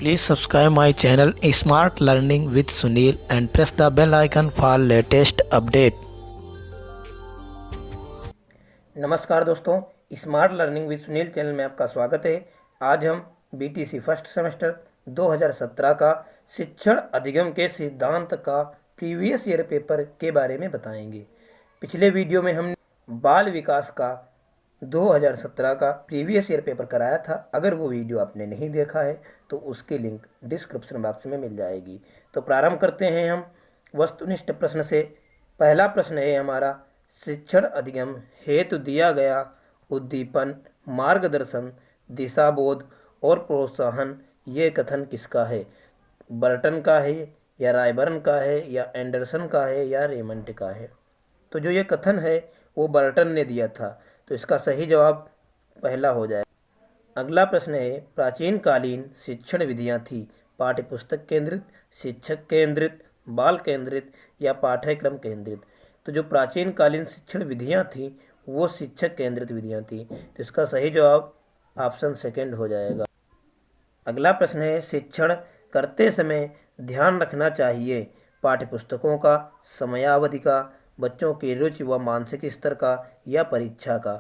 Please subscribe my channel Smart Learning with Sunil and press the bell icon for latest update. नमस्कार दोस्तों, smart learning with Sunil channel में आपका स्वागत है। आज हम बीटीसी फर्स्ट सेमेस्टर 2017 का शिक्षण अधिगम के सिद्धांत का प्रीवियस ईयर पेपर के बारे में बताएंगे। पिछले वीडियो में हमने बाल विकास का 2017 का प्रीवियस ईयर पेपर कराया था। अगर वो वीडियो आपने नहीं देखा है तो उसकी लिंक डिस्क्रिप्शन बॉक्स में मिल जाएगी। तो प्रारंभ करते हैं हम वस्तुनिष्ठ प्रश्न से। पहला प्रश्न है हमारा, शिक्षण अधिगम हेतु दिया गया उद्दीपन, मार्गदर्शन, दिशाबोध और प्रोत्साहन ये कथन किसका है? बर्टन का है या रायबर्न का है या एंडरसन का है या रेमंड का है? तो जो ये कथन है वो बर्टन ने दिया था, तो इसका सही जवाब पहला हो जाए। अगला प्रश्न है, प्राचीन कालीन शिक्षण विधियाँ थी पाठ्यपुस्तक केंद्रित, शिक्षक केंद्रित, बाल केंद्रित या पाठ्यक्रम केंद्रित? तो जो प्राचीन कालीन शिक्षण विधियाँ थीं वो शिक्षक केंद्रित विधियाँ थीं, तो इसका सही जवाब ऑप्शन सेकंड हो जाएगा। अगला प्रश्न है, शिक्षण करते समय ध्यान रखना चाहिए पाठ्यपुस्तकों का, समयावधि का, बच्चों की रुचि व मानसिक स्तर का या परीक्षा का?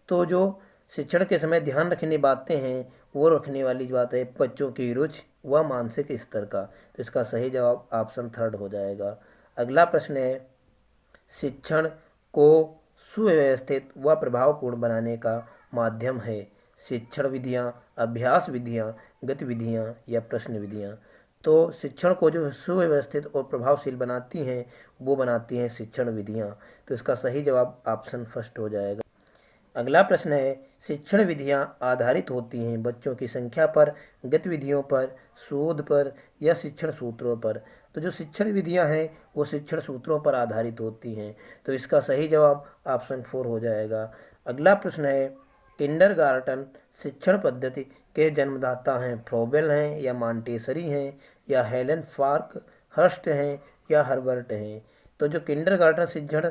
तो जो शिक्षण के समय ध्यान रखने बातें हैं वो रखने वाली बात है बच्चों की रुचि व मानसिक स्तर का, तो इसका सही जवाब ऑप्शन थर्ड हो जाएगा। अगला प्रश्न है, शिक्षण को सुव्यवस्थित व प्रभावपूर्ण बनाने का माध्यम है शिक्षण विधियाँ, अभ्यास विधियाँ, गतिविधियाँ या प्रश्न विधियाँ? तो शिक्षण को जो सुव्यवस्थित और प्रभावशील बनाती हैं वो बनाती हैं शिक्षण विधियाँ, तो इसका सही जवाब ऑप्शन फर्स्ट हो जाएगा। अगला प्रश्न है, शिक्षण विधियाँ आधारित होती हैं बच्चों की संख्या पर, गतिविधियों पर, शोध पर या शिक्षण सूत्रों पर? तो जो शिक्षण विधियाँ हैं वो शिक्षण सूत्रों पर आधारित होती हैं, तो इसका सही जवाब ऑप्शन 4 हो जाएगा। अगला प्रश्न है, किंडरगार्टन शिक्षण पद्धति के जन्मदाता हैं फ्रोबेल हैं या मॉन्टेसरी हैं या हेलन फार्क हर्स्ट हैं या हर्बर्ट हैं? तो जो किंडरगार्टन शिक्षण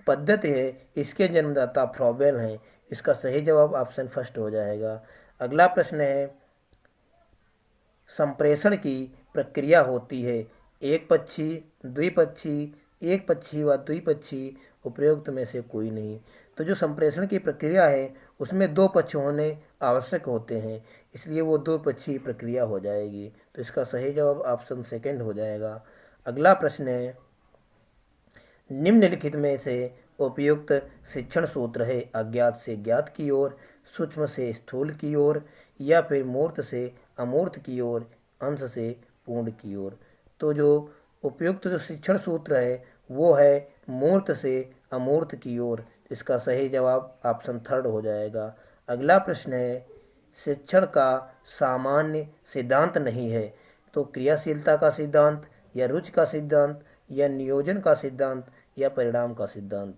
पद्धति है इसके जन्मदाता फ्रोबेल हैं, इसका सही जवाब ऑप्शन फर्स्ट हो जाएगा। अगला प्रश्न है, संप्रेषण की प्रक्रिया होती है एक पक्षी, द्विपक्षी, एक पक्षी व द्विपक्षी, उपयुक्त में से कोई नहीं? तो जो संप्रेषण की प्रक्रिया है उसमें दो पक्ष होने आवश्यक होते हैं, इसलिए वो दो पक्षी प्रक्रिया हो जाएगी, तो इसका सही जवाब ऑप्शन सेकंड हो जाएगा। अगला प्रश्न है, निम्नलिखित में से उपयुक्त शिक्षण सूत्र है अज्ञात से ज्ञात की ओर, सूक्ष्म से स्थूल की ओर या फिर मूर्त से अमूर्त की ओर, अंश से पूर्ण की ओर? तो जो उपयुक्त जो शिक्षण सूत्र है वो है मूर्त से अमूर्त की ओर, इसका सही जवाब ऑप्शन थर्ड हो जाएगा। अगला प्रश्न है, शिक्षण का सामान्य सिद्धांत नहीं है, तो क्रियाशीलता का सिद्धांत या रुचि का सिद्धांत या नियोजन का सिद्धांत या परिणाम का सिद्धांत?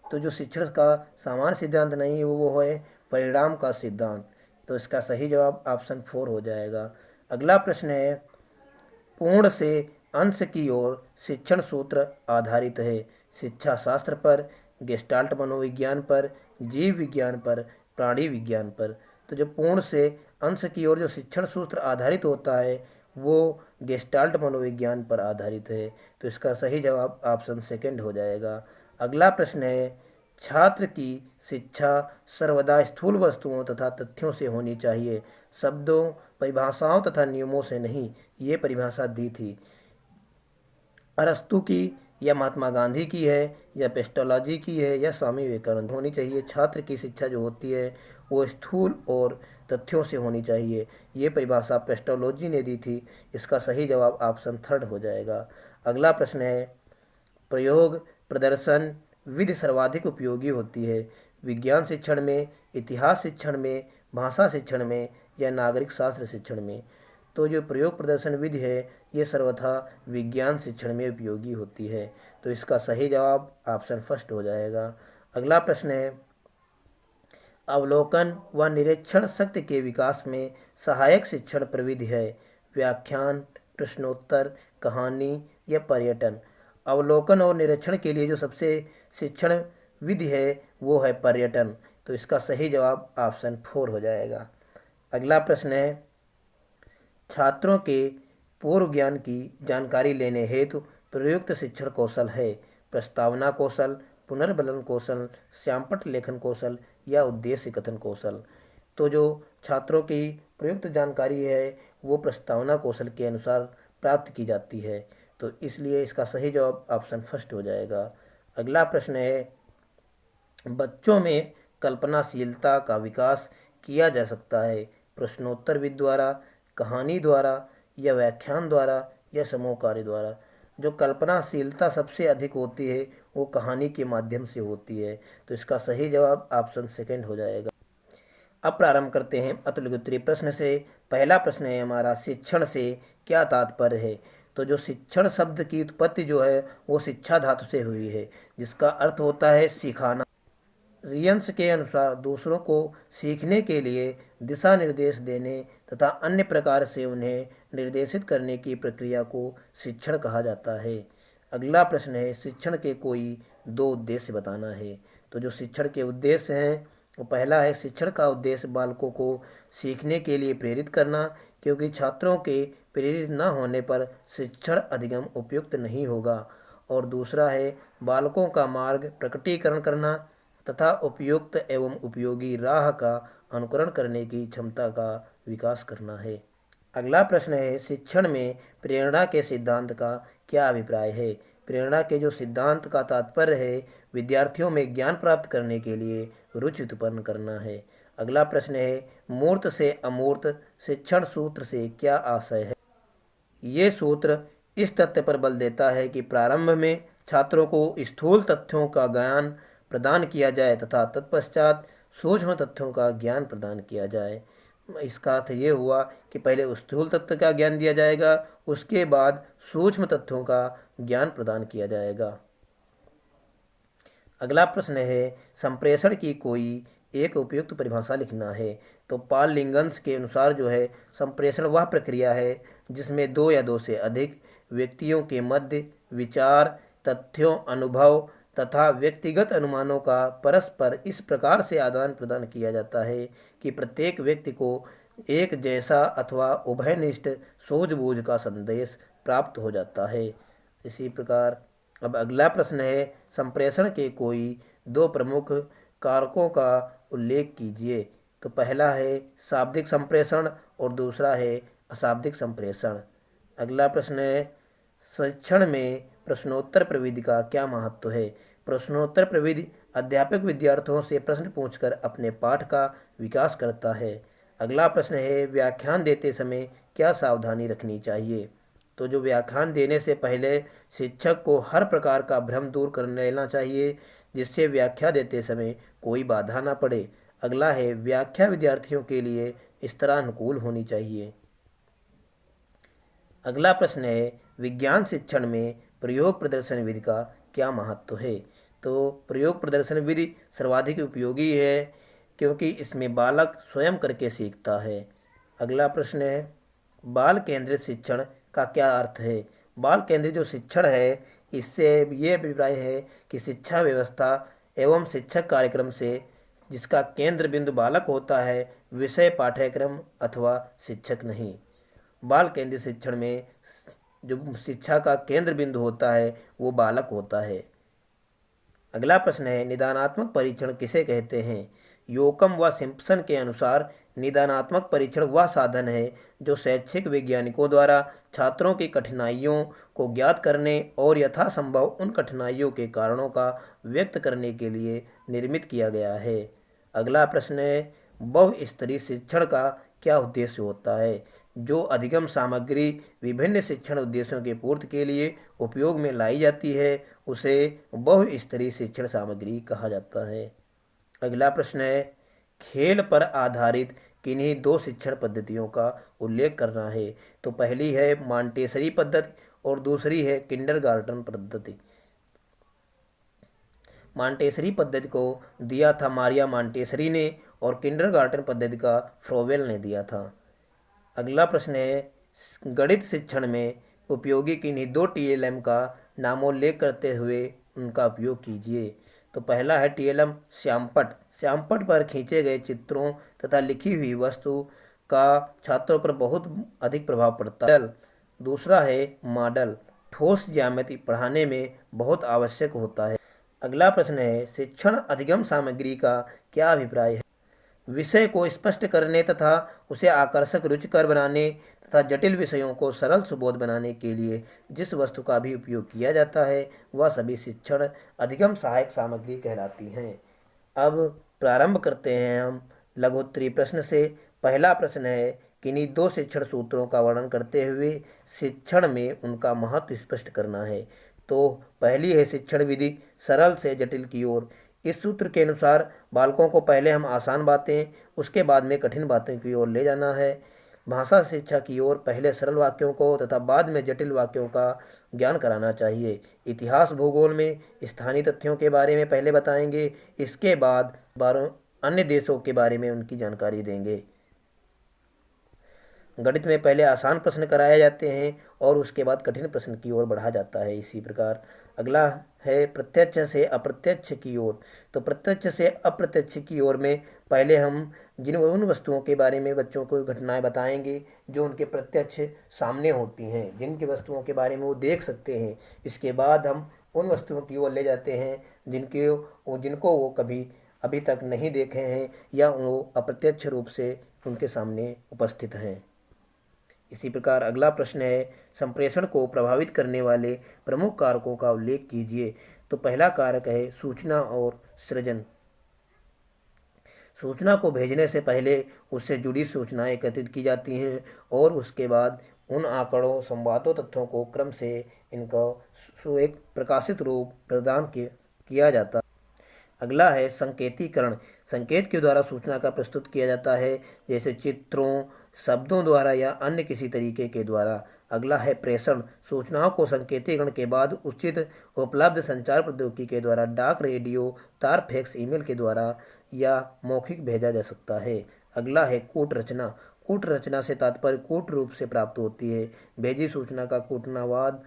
तो जो शिक्षण का सामान्य सिद्धांत नहीं है वो है परिणाम का सिद्धांत, तो इसका सही जवाब ऑप्शन 4 हो जाएगा। अगला प्रश्न है, पूर्ण से अंश की ओर शिक्षण सूत्र आधारित है शिक्षा शास्त्र पर, गेस्टाल्ट मनोविज्ञान पर, जीव विज्ञान पर, प्राणी विज्ञान पर? तो जो पूर्ण से अंश की ओर जो शिक्षण सूत्र आधारित होता है वो गेस्टाल्ट मनोविज्ञान पर आधारित है, तो इसका सही जवाब ऑप्शन सेकंड हो जाएगा। अगला प्रश्न है, छात्र की शिक्षा सर्वदा स्थूल वस्तुओं तथा तथ्यों से होनी चाहिए, शब्दों, परिभाषाओं तथा नियमों से नहीं, ये परिभाषा दी थी अरस्तु की या महात्मा गांधी की है या पेस्टोलॉजी की है या स्वामी विवेकानंद? होनी चाहिए छात्र की शिक्षा जो होती है वो स्थूल और तथ्यों से होनी चाहिए, ये परिभाषा पेस्टोलॉजी ने दी थी, इसका सही जवाब ऑप्शन थर्ड हो जाएगा। अगला प्रश्न है, प्रयोग प्रदर्शन विधि सर्वाधिक उपयोगी होती है विज्ञान शिक्षण में, इतिहास शिक्षण में, भाषा शिक्षण में या नागरिक शास्त्र शिक्षण में? तो जो प्रयोग प्रदर्शन विधि है ये सर्वथा विज्ञान शिक्षण में उपयोगी होती है, तो इसका सही जवाब ऑप्शन फर्स्ट हो जाएगा। अगला प्रश्न है, अवलोकन व निरीक्षण शक्ति के विकास में सहायक शिक्षण प्रविधि है व्याख्यान, प्रश्नोत्तर, कहानी या पर्यटन? अवलोकन और निरीक्षण के लिए जो सबसे शिक्षण विधि है वो है पर्यटन, तो इसका सही जवाब ऑप्शन 4 हो जाएगा। अगला प्रश्न है, छात्रों के पूर्व ज्ञान की जानकारी लेने हेतु प्रयुक्त शिक्षण कौशल है? प्रस्तावना कौशल, पुनर्बलन कौशल, श्यामपट्ट लेखन कौशल या उद्देश्य कथन कौशल? तो जो छात्रों की प्रयुक्त जानकारी है वो प्रस्तावना कौशल के अनुसार प्राप्त की जाती है, तो इसलिए इसका सही जवाब ऑप्शन फर्स्ट हो जाएगा। अगला प्रश्न है, बच्चों में कल्पनाशीलता का विकास किया जा सकता है? प्रश्नोत्तर विधि द्वारा, कहानी द्वारा या व्याख्यान द्वारा या समूह कार्य द्वारा? जो कल्पनाशीलता सबसे अधिक होती है वो कहानी के माध्यम से होती है, तो इसका सही जवाब ऑप्शन सेकंड हो जाएगा। अब प्रारंभ करते हैं अतुल उत्तरीय प्रश्न से। पहला प्रश्न है हमारा, शिक्षण से क्या तात्पर्य है? तो जो शिक्षण शब्द की उत्पत्ति जो है वो शिक्षा धातु से हुई है, जिसका अर्थ होता है सिखाना। रियंस के अनुसार दूसरों को सीखने के लिए दिशा निर्देश देने तथा अन्य प्रकार से उन्हें निर्देशित करने की प्रक्रिया को शिक्षण कहा जाता है। अगला प्रश्न है, शिक्षण के कोई दो उद्देश्य बताना है? तो जो शिक्षण के उद्देश्य हैं वो पहला है, शिक्षण का उद्देश्य बालकों को सीखने के लिए प्रेरित करना, क्योंकि छात्रों के प्रेरित न होने पर शिक्षण अधिगम उपयुक्त नहीं होगा। और दूसरा है, बालकों का मार्ग प्रकटीकरण करना तथा उपयुक्त एवं उपयोगी राह का अनुकरण करने की क्षमता का विकास करना है। अगला प्रश्न है, शिक्षण में प्रेरणा के सिद्धांत का क्या अभिप्राय है? प्रेरणा के जो सिद्धांत का तात्पर्य है विद्यार्थियों में ज्ञान प्राप्त करने के लिए रुचि उत्पन्न करना है। अगला प्रश्न है, मूर्त से अमूर्त शिक्षण सूत्र से क्या आशय है? ये सूत्र इस तथ्य पर बल देता है कि प्रारंभ में छात्रों को स्थूल तथ्यों का ज्ञान प्रदान किया जाए तथा तत्पश्चात सूक्ष्म तथ्यों का ज्ञान प्रदान किया जाए। इसका अर्थ ये हुआ कि पहले स्थूल तत्व का ज्ञान दिया जाएगा, उसके बाद सूक्ष्म तथ्यों का ज्ञान प्रदान किया जाएगा। अगला प्रश्न है, संप्रेषण की कोई एक उपयुक्त परिभाषा लिखना है। तो पॉल लिंगन्स के अनुसार जो है संप्रेषण वह प्रक्रिया है जिसमें दो या दो से अधिक व्यक्तियों के मध्य विचार, तथ्यों, अनुभव तथा व्यक्तिगत अनुमानों का परस्पर इस प्रकार से आदान प्रदान किया जाता है कि प्रत्येक व्यक्ति को एक जैसा अथवा उभयनिष्ठ सूझबूझ का संदेश प्राप्त हो जाता है। इसी प्रकार अब अगला प्रश्न है, संप्रेषण के कोई दो प्रमुख कारकों का उल्लेख कीजिए। तो पहला है शाब्दिक संप्रेषण और दूसरा है अशाब्दिक संप्रेषण। अगला प्रश्न है, शिक्षण में प्रश्नोत्तर प्रविधि का क्या महत्व है? प्रश्नोत्तर प्रविधि अध्यापक विद्यार्थियों से प्रश्न पूछकर अपने पाठ का विकास करता है। अगला प्रश्न है, व्याख्यान देते समय क्या सावधानी रखनी चाहिए? तो जो व्याख्यान देने से पहले शिक्षक को हर प्रकार का भ्रम दूर कर लेना चाहिए, जिससे व्याख्या देते समय कोई बाधा ना पड़े। अगला है, व्याख्या विद्यार्थियों के लिए इस तरह अनुकूल होनी चाहिए। अगला प्रश्न है, विज्ञान शिक्षण में प्रयोग प्रदर्शन विधि का क्या महत्व है? तो प्रयोग प्रदर्शन विधि सर्वाधिक उपयोगी है क्योंकि इसमें बालक स्वयं करके सीखता है। अगला प्रश्न है, बाल केंद्रित शिक्षण का क्या अर्थ है? बाल केंद्रित जो शिक्षण है इससे ये अभिप्राय है कि शिक्षा व्यवस्था एवं शिक्षक कार्यक्रम से जिसका केंद्र बिंदु बालक होता है, विषय, पाठ्यक्रम अथवा शिक्षक नहीं। बाल केंद्रित शिक्षण में जो शिक्षा का केंद्र बिंदु होता है वो बालक होता है। अगला प्रश्न है, निदानात्मक परीक्षण किसे कहते हैं? योकम व सिम्पसन के अनुसार निदानात्मक परीक्षण वह साधन है जो शैक्षिक वैज्ञानिकों द्वारा छात्रों की कठिनाइयों को ज्ञात करने और यथासंभव उन कठिनाइयों के कारणों का व्यक्त करने के लिए निर्मित किया गया है। अगला प्रश्न है, बहुस्तरीय शिक्षण का क्या उद्देश्य होता है? जो अधिगम सामग्री विभिन्न शिक्षण उद्देश्यों के पूर्ति के लिए उपयोग में लाई जाती है उसे बहुस्तरीय शिक्षण सामग्री कहा जाता है। अगला प्रश्न है, खेल पर आधारित किन्हीं दो शिक्षण पद्धतियों का उल्लेख करना है। तो पहली है मॉन्टेसरी पद्धति और दूसरी है किंडरगार्टन पद्धति। मॉन्टेसरी पद्धति को दिया था मारिया मॉन्टेसरी ने और किंडरगार्टन पद्धति का फ्रोवेल ने दिया था। अगला प्रश्न है, गणित शिक्षण में उपयोगी किन्हीं दो टीएलएम का नामोल्लेख करते हुए उनका उपयोग कीजिए। तो पहला है टीएलएम श्यामपट्ट। श्यामपट्ट पर खींचे गए चित्रों तथा लिखी हुई वस्तु का छात्रों पर बहुत अधिक प्रभाव पड़ता है। दूसरा है मॉडल, ठोस ज्यामिति पढ़ाने में बहुत आवश्यक होता है। अगला प्रश्न है शिक्षण अधिगम सामग्री का क्या अभिप्राय है। विषय को स्पष्ट करने तथा उसे आकर्षक रुचिकर बनाने तथा जटिल विषयों को सरल सुबोध बनाने के लिए जिस वस्तु का भी उपयोग किया जाता है वह सभी शिक्षण अधिगम सहायक सामग्री कहलाती हैं। अब प्रारंभ करते हैं हम लघुत्तरीय प्रश्न से। पहला प्रश्न है किन्हीं दो शिक्षण सूत्रों का वर्णन करते हुए शिक्षण में उनका महत्व स्पष्ट करना है। तो पहली है शिक्षण विधि, सरल से जटिल की ओर। इस सूत्र के अनुसार बालकों को पहले हम आसान बातें उसके बाद में कठिन बातें की ओर ले जाना है। भाषा शिक्षा की ओर पहले सरल वाक्यों को तथा बाद में जटिल वाक्यों का ज्ञान कराना चाहिए। इतिहास भूगोल में स्थानीय तथ्यों के बारे में पहले बताएंगे, इसके बाद अन्य देशों के बारे में उनकी जानकारी देंगे। गणित में पहले आसान प्रश्न कराए जाते हैं और उसके बाद कठिन प्रश्न की ओर बढ़ा जाता है। इसी प्रकार अगला है प्रत्यक्ष से अप्रत्यक्ष की ओर। तो प्रत्यक्ष से अप्रत्यक्ष की ओर में पहले हम उन वस्तुओं के बारे में बच्चों को घटनाएं बताएंगे जो उनके प्रत्यक्ष सामने होती हैं, जिनकी वस्तुओं के बारे में वो देख सकते हैं। इसके बाद हम उन वस्तुओं की ओर ले जाते हैं जिनको वो कभी अभी तक नहीं देखे हैं या वो अप्रत्यक्ष रूप से उनके सामने उपस्थित हैं। इसी प्रकार अगला प्रश्न है संप्रेषण को प्रभावित करने वाले प्रमुख कारकों का उल्लेख कीजिए। तो पहला कारक है सूचना और सृजन। सूचना को भेजने से पहले उससे जुड़ी सूचनाएं एकत्रित की जाती हैं और उसके बाद उन आंकड़ों, संवादों, तथ्यों को क्रम से इनको एक प्रकाशित रूप प्रदान किया जाता है। अगला है संकेतीकरण। संकेत के द्वारा सूचना का प्रस्तुत किया जाता है, जैसे चित्रों, शब्दों द्वारा या अन्य किसी तरीके के द्वारा। अगला है प्रेषण। सूचनाओं को संकेतीकरण के बाद उचित उपलब्ध संचार प्रौद्योगिकी के द्वारा डाक, रेडियो, तार, फैक्स, ईमेल के द्वारा या मौखिक भेजा जा सकता है। अगला है कूट रचना। कूट रचना से तात्पर्य कूट रूप से प्राप्त होती है। भेजी सूचना का कूटनावाद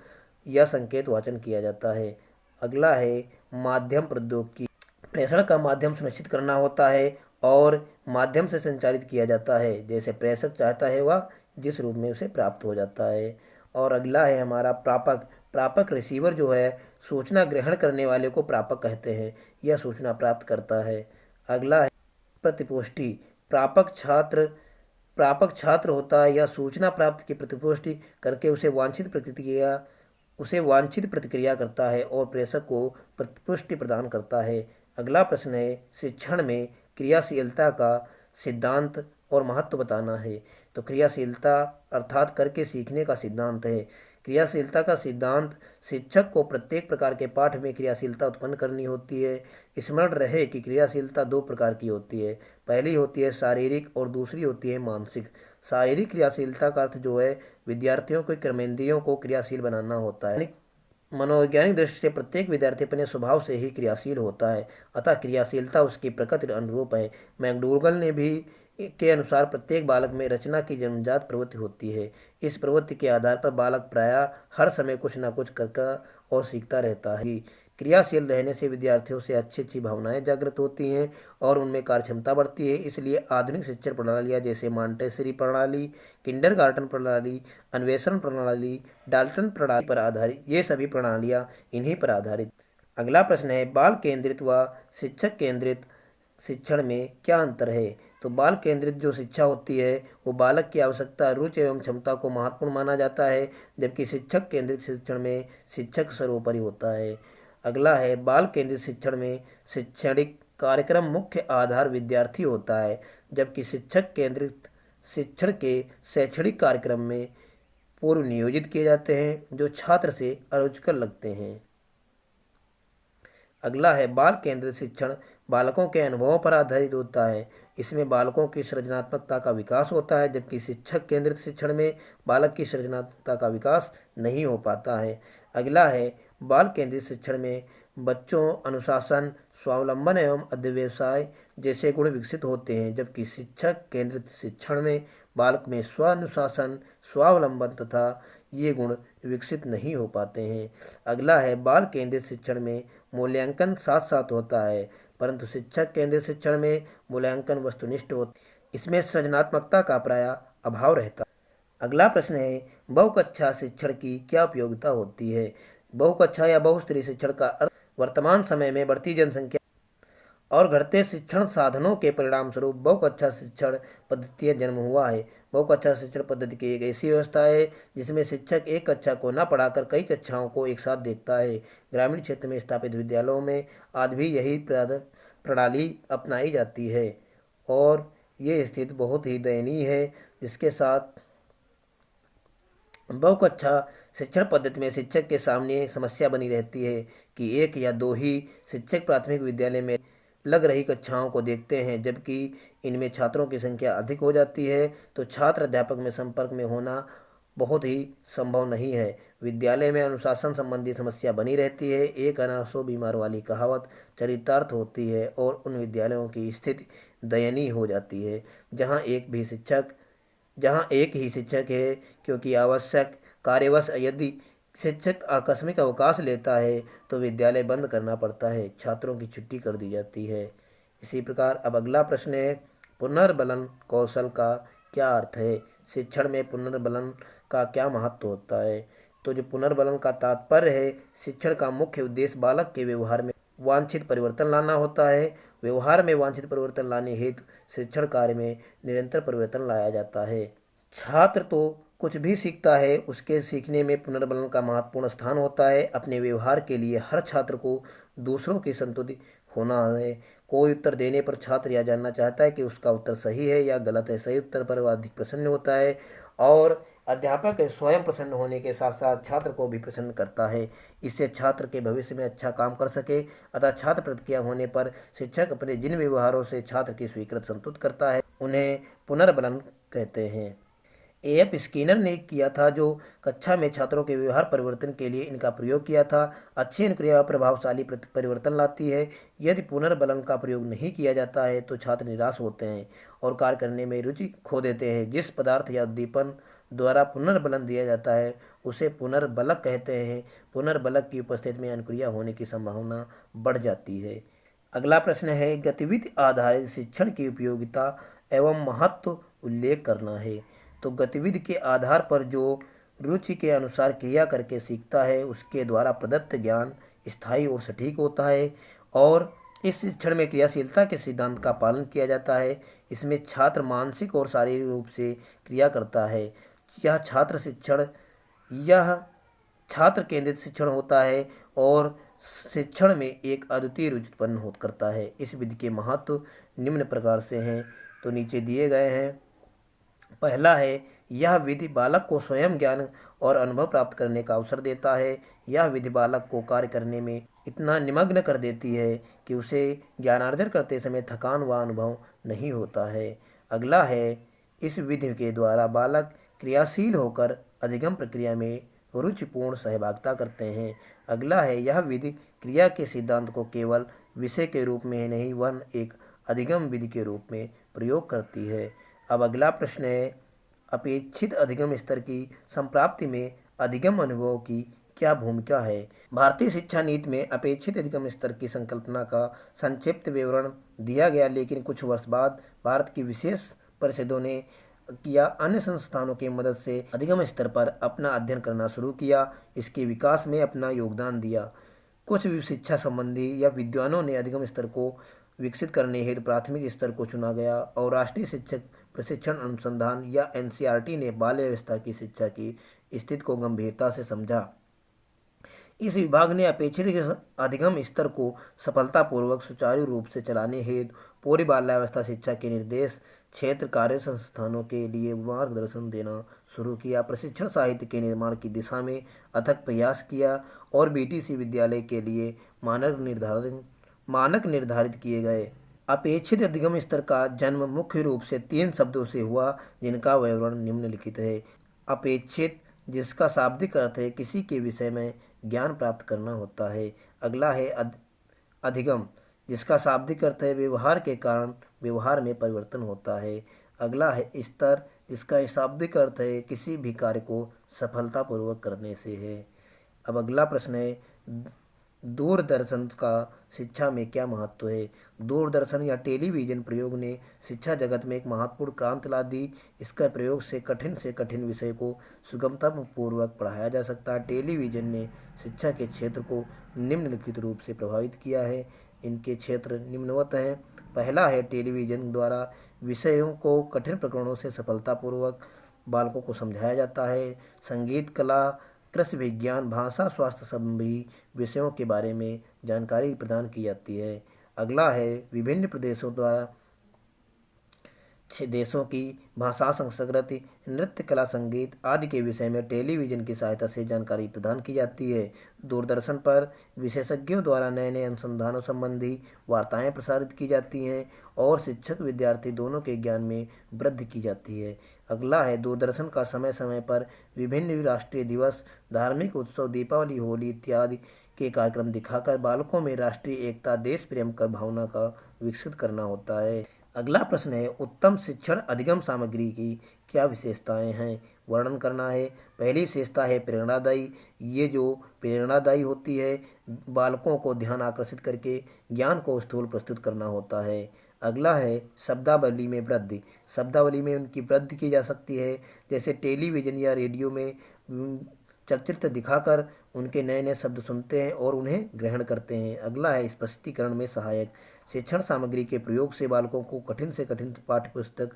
या संकेत वाचन किया जाता है। अगला है माध्यम प्रौद्योगिकी। प्रेषण का माध्यम सुनिश्चित करना होता है और माध्यम से संचारित किया जाता है, जैसे प्रेषक चाहता है वह जिस रूप में उसे प्राप्त हो जाता है। और अगला है हमारा प्रापक। प्रापक रिसीवर जो है सूचना ग्रहण करने वाले को प्रापक कहते हैं, यह सूचना प्राप्त करता है। अगला है प्रतिपुष्टि। प्रापक छात्र होता है, यह सूचना प्राप्त की प्रतिपुष्टि करके उसे वांछित प्रतिक्रिया करता है और प्रेषक को प्रतिपुष्टि प्रदान करता है। अगला प्रश्न है शिक्षण में क्रियाशीलता का सिद्धांत और महत्व बताना है। तो क्रियाशीलता अर्थात करके सीखने का सिद्धांत है। क्रियाशीलता का सिद्धांत शिक्षक को प्रत्येक प्रकार के पाठ में क्रियाशीलता उत्पन्न करनी होती है। स्मरण रहे कि क्रियाशीलता दो प्रकार की होती है, पहली होती है शारीरिक और दूसरी होती है मानसिक। शारीरिक क्रियाशीलता का अर्थ जो है विद्यार्थियों के कर्मेंद्रियों को क्रियाशील बनाना होता है। मनोवैज्ञानिक दृष्टि से प्रत्येक विद्यार्थी अपने स्वभाव से ही क्रियाशील होता है, अतः क्रियाशीलता उसकी प्रकृति अनुरूप है। मैकडूगल ने भी के अनुसार प्रत्येक बालक में रचना की जन्मजात प्रवृत्ति होती है। इस प्रवृत्ति के आधार पर बालक प्रायः हर समय कुछ न कुछ करकर और सीखता रहता है। क्रियाशील रहने से विद्यार्थियों से अच्छी भावनाएं जागृत होती हैं और उनमें कार्यक्षमता बढ़ती है। इसलिए आधुनिक शिक्षण प्रणालियाँ जैसे मॉन्टेसरी प्रणाली, किंडरगार्टन प्रणाली, अन्वेषण प्रणाली, डाल्टन प्रणाली पर आधारित, ये सभी प्रणालियाँ इन्हीं पर आधारित। अगला प्रश्न है बाल केंद्रित व शिक्षक केंद्रित शिक्षण में क्या अंतर है। तो बाल केंद्रित जो शिक्षा होती है वो बालक की आवश्यकता, रुचि एवं क्षमता को महत्वपूर्ण माना जाता है, जबकि शिक्षक केंद्रित शिक्षण में शिक्षक सर्वोपरि होता है। अगला है बाल केंद्रित शिक्षण में शैक्षणिक कार्यक्रम मुख्य आधार विद्यार्थी होता है, जबकि शिक्षक केंद्रित शिक्षण के शैक्षणिक कार्यक्रम में पूर्व नियोजित किए जाते हैं जो छात्र से अरुचिकर लगते हैं। अगला है बाल केंद्रित शिक्षण बालकों के अनुभवों पर आधारित होता है। इसमें बालकों की सृजनात्मकता का विकास होता है, जबकि शिक्षक केंद्रित शिक्षण में बालक की सृजनात्मकता का विकास नहीं हो पाता है। अगला है बाल केंद्रित शिक्षण में बच्चों अनुशासन, स्वावलंबन एवं अध्यवसाय जैसे गुण विकसित होते हैं, जबकि शिक्षक केंद्रित शिक्षण में बालक में स्वानुशासन, स्वावलंबन तथा ये गुण विकसित नहीं हो पाते हैं। अगला है बाल केंद्रित शिक्षण में मूल्यांकन साथ साथ होता है, परंतु शिक्षक केंद्रित शिक्षण में मूल्यांकन वस्तुनिष्ठ होता है। इसमें सृजनात्मकता का प्रायः अभाव रहता है। अगला प्रश्न है, बहुकक्षा शिक्षण की क्या उपयोगिता होती है। बहुकक्षा या बहुस्तरीय शिक्षण का अर्थ वर्तमान समय में बढ़ती जनसंख्या और घटते शिक्षण साधनों के परिणाम स्वरूप बहुकक्षा शिक्षण पद्धति का जन्म हुआ है। बहुकक्षा शिक्षण पद्धति की एक ऐसी व्यवस्था है जिसमें शिक्षक एक कक्षा को न पढ़ाकर कई कक्षाओं को एक साथ देखता है। ग्रामीण क्षेत्र में स्थापित विद्यालयों में आज भी यही प्रणाली अपनाई जाती है और ये स्थिति बहुत ही दयनीय है, जिसके साथ बहुकक्षा शिक्षण पद्धति में शिक्षक के सामने समस्या बनी रहती है कि एक या दो ही शिक्षक प्राथमिक विद्यालय में लग रही कक्षाओं को देखते हैं, जबकि इनमें छात्रों की संख्या अधिक हो जाती है तो छात्र अध्यापक में संपर्क में होना बहुत ही संभव नहीं है। विद्यालय में अनुशासन संबंधी समस्या बनी रहती है। एक अना सौ बीमार वाली कहावत चरितार्थ होती है और उन विद्यालयों की स्थिति दयनीय हो जाती है जहाँ एक ही शिक्षक है, क्योंकि आवश्यक कार्यवश यदि शिक्षक आकस्मिक अवकाश लेता है तो विद्यालय बंद करना पड़ता है, छात्रों की छुट्टी कर दी जाती है। इसी प्रकार अब अगला प्रश्न है, पुनर्बलन कौशल का क्या अर्थ है। शिक्षण में पुनर्बलन का क्या महत्व होता है। तो जो पुनर्बलन का तात्पर्य है, शिक्षण का मुख्य उद्देश्य बालक के व्यवहार में वांछित परिवर्तन लाना होता है। व्यवहार में वांछित परिवर्तन लाने हेतु शिक्षण कार्य में निरंतर परिवर्तन लाया जाता है। छात्र तो कुछ भी सीखता है, उसके सीखने में पुनर्बलन का महत्वपूर्ण स्थान होता है। अपने व्यवहार के लिए हर छात्र को दूसरों की संतुष्टि होना है। कोई उत्तर देने पर छात्र यह जानना चाहता है कि उसका उत्तर सही है या गलत है। सही उत्तर पर वह अधिक प्रसन्न होता है और अध्यापक स्वयं प्रसन्न होने के साथ साथ छात्र को भी प्रसन्न करता है। इससे छात्र के भविष्य में अच्छा काम कर सके। अतः छात्र प्रतिक्रिया होने पर शिक्षक अपने जिन व्यवहारों से छात्र की स्वीकृति संतुष्ट करता है उन्हें पुनर्बलन कहते हैं। एएफ स्किनर ने किया था, जो कक्षा में छात्रों के व्यवहार परिवर्तन के लिए इनका प्रयोग किया था। अच्छी अनुक्रिया प्रभावशाली परिवर्तन लाती है। यदि पुनर्बलन का प्रयोग नहीं किया जाता है तो छात्र निराश होते हैं और कार्य करने में रुचि खो देते हैं। जिस पदार्थ या उद्दीपन द्वारा पुनर्बलन दिया जाता है उसे पुनर्बलक कहते हैं। पुनर्बलक की उपस्थिति में अनुक्रिया होने की संभावना बढ़ जाती है। अगला प्रश्न है, गतिविधि आधारित शिक्षण की उपयोगिता एवं महत्व उल्लेख करना है। तो गतिविधि के आधार पर जो रुचि के अनुसार क्रिया करके सीखता है उसके द्वारा प्रदत्त ज्ञान स्थायी और सटीक होता है और इस शिक्षण में क्रियाशीलता के सिद्धांत का पालन किया जाता है। इसमें छात्र मानसिक और शारीरिक रूप से क्रिया करता है। यह छात्र केंद्रित शिक्षण होता है और शिक्षण में एक अद्वितीय रुचि उत्पन्न करता है। इस विधि के महत्व निम्न प्रकार से हैं, तो नीचे दिए गए हैं। पहला है, यह विधि बालक को स्वयं ज्ञान और अनुभव प्राप्त करने का अवसर देता है। यह विधि बालक को कार्य करने में इतना निमग्न कर देती है कि उसे ज्ञानार्जन करते समय थकान व अनुभव नहीं होता है। अगला है, इस विधि के द्वारा बालक क्रियाशील होकर अधिगम प्रक्रिया में रुचिपूर्ण सहभागिता करते हैं। अगला है, यह विधि क्रिया के सिद्धांत को केवल विषय के रूप में नहीं वरन एक अधिगम विधि के रूप में प्रयोग करती है। अब अगला प्रश्न है, अपेक्षित अधिगम स्तर की संप्राप्ति में अधिगम अनुभव की क्या भूमिका है। भारतीय शिक्षा नीति में अपेक्षित अधिगम स्तर की संकल्पना का संक्षिप्त विवरण दिया गया, लेकिन कुछ वर्ष बाद भारत की विशेष परिषदों ने या अन्य संस्थानों की मदद से अधिगम स्तर पर अपना अध्ययन करना शुरू किया, इसके विकास में अपना योगदान दिया। कुछ शिक्षा संबंधी या विद्वानों ने अधिगम स्तर को विकसित करने हेतु प्राथमिक स्तर को चुना गया और राष्ट्रीय शिक्षक प्रशिक्षण अनुसंधान या एनसीईआरटी ने बाल्य अवस्था की शिक्षा की स्थिति को गंभीरता से समझा। इस विभाग ने अपेक्षित अधिगम स्तर को सफलतापूर्वक सुचारू रूप से चलाने हेतु पूरी बाल्यावस्था शिक्षा के निर्देश क्षेत्र कार्य संस्थानों के लिए मार्गदर्शन देना शुरू किया। प्रशिक्षण साहित्य के निर्माण की दिशा में अथक प्रयास किया और बीटीसी विद्यालय के लिए मानक निर्धारित किए गए। अपेक्षित अधिगम स्तर का जन्म मुख्य रूप से 3 शब्दों से हुआ, जिनका विवरण निम्नलिखित है। अपेक्षित, जिसका शाब्दिक अर्थ है किसी के विषय में ज्ञान प्राप्त करना होता है। अगला है अधिगम, जिसका शाब्दिक अर्थ है व्यवहार के कारण व्यवहार में परिवर्तन होता है। अगला है स्तर, जिसका शाब्दिक अर्थ है किसी भी कार्य को सफलतापूर्वक करने से है। अब अगला प्रश्न है, दूरदर्शन का शिक्षा में क्या महत्व है। दूरदर्शन या टेलीविज़न प्रयोग ने शिक्षा जगत में एक महत्वपूर्ण क्रांति ला दी। इसका प्रयोग से कठिन विषय को सुगमतापूर्वक पढ़ाया जा सकता है। टेलीविज़न ने शिक्षा के क्षेत्र को निम्नलिखित रूप से प्रभावित किया है। इनके क्षेत्र निम्नवत हैं। पहला है, टेलीविज़न द्वारा विषयों को कठिन प्रकरणों से सफलतापूर्वक बालकों को समझाया जाता है। संगीत, कला, कृषि विज्ञान, भाषा, स्वास्थ्य संबंधी विषयों के बारे में जानकारी प्रदान की जाती है। अगला है, विभिन्न प्रदेशों द्वारा देशों की भाषा, संस्कृति, नृत्य, कला, संगीत आदि के विषय में टेलीविज़न की सहायता से जानकारी प्रदान की जाती है। दूरदर्शन पर विशेषज्ञों द्वारा नए नए अनुसंधानों संबंधी वार्ताएं प्रसारित की जाती हैं और शिक्षक विद्यार्थी दोनों के ज्ञान में वृद्धि की जाती है। अगला है, दूरदर्शन का समय समय पर विभिन्न राष्ट्रीय दिवस, धार्मिक उत्सव, दीपावली, होली इत्यादि के कार्यक्रम दिखाकर बालकों में राष्ट्रीय एकता, देश प्रेम का भावना का विकसित करना होता है। अगला प्रश्न है, उत्तम शिक्षण अधिगम सामग्री की क्या विशेषताएं हैं, वर्णन करना है। पहली विशेषता है प्रेरणादायी। ये जो प्रेरणादायी होती है, बालकों को ध्यान आकर्षित करके ज्ञान को स्थूल प्रस्तुत करना होता है। अगला है शब्दावली में वृद्धि। शब्दावली में उनकी वृद्धि की जा सकती है, जैसे टेलीविज़न या रेडियो में चलचित्र दिखाकर उनके नए नए शब्द सुनते हैं और उन्हें ग्रहण करते हैं। अगला है स्पष्टीकरण में सहायक। शिक्षण सामग्री के प्रयोग से बालकों को कठिन से कठिन पाठ्य पुस्तक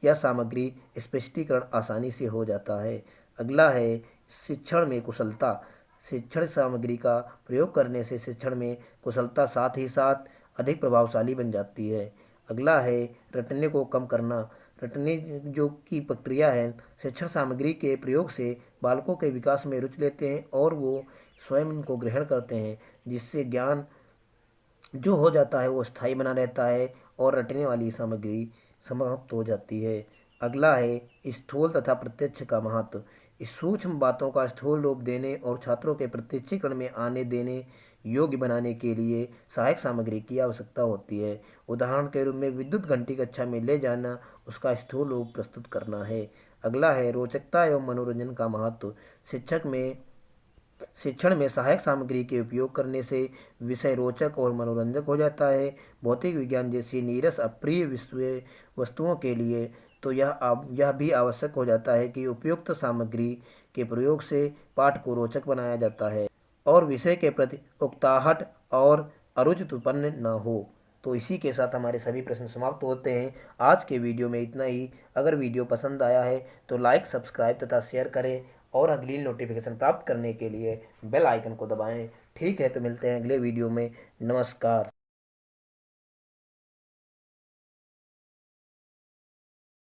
या सामग्री स्पष्टीकरण आसानी से हो जाता है। अगला है शिक्षण में कुशलता। शिक्षण सामग्री का प्रयोग करने से शिक्षण में कुशलता साथ ही साथ अधिक प्रभावशाली बन जाती है। अगला है रटने को कम करना। रटने जो की प्रक्रिया है, शिक्षण सामग्री के प्रयोग से बालकों के विकास में रुचि लेते हैं और वो स्वयं उनको ग्रहण करते हैं, जिससे ज्ञान जो हो जाता है वो स्थायी बना रहता है और रटने वाली सामग्री समाप्त हो जाती है। अगला है स्थूल तथा प्रत्यक्ष का महत्व। इस सूक्ष्म बातों का स्थूल रूप देने और छात्रों के प्रत्यक्षीकरण में आने देने योग्य बनाने के लिए सहायक सामग्री की आवश्यकता होती है। उदाहरण के रूप में विद्युत घंटी कक्षा में ले जाना उसका स्थूल रूप प्रस्तुत करना है। अगला है रोचकता एवं मनोरंजन का महत्व। शिक्षण में सहायक सामग्री के उपयोग करने से विषय रोचक और मनोरंजक हो जाता है। भौतिक विज्ञान जैसी नीरस अप्रिय वस्तुओं के लिए तो यह भी आवश्यक हो जाता है कि उपयुक्त सामग्री के प्रयोग से पाठ को रोचक बनाया जाता है और विषय के प्रति उकताहट और अरुचि उत्पन्न न हो। तो इसी के साथ हमारे सभी प्रश्न समाप्त होते हैं। आज के वीडियो में इतना ही। अगर वीडियो पसंद आया है तो लाइक, सब्सक्राइब तथा शेयर करें और अगली नोटिफिकेशन प्राप्त करने के लिए बेल आइकन को दबाएं। ठीक है, तो मिलते हैं अगले वीडियो में। नमस्कार।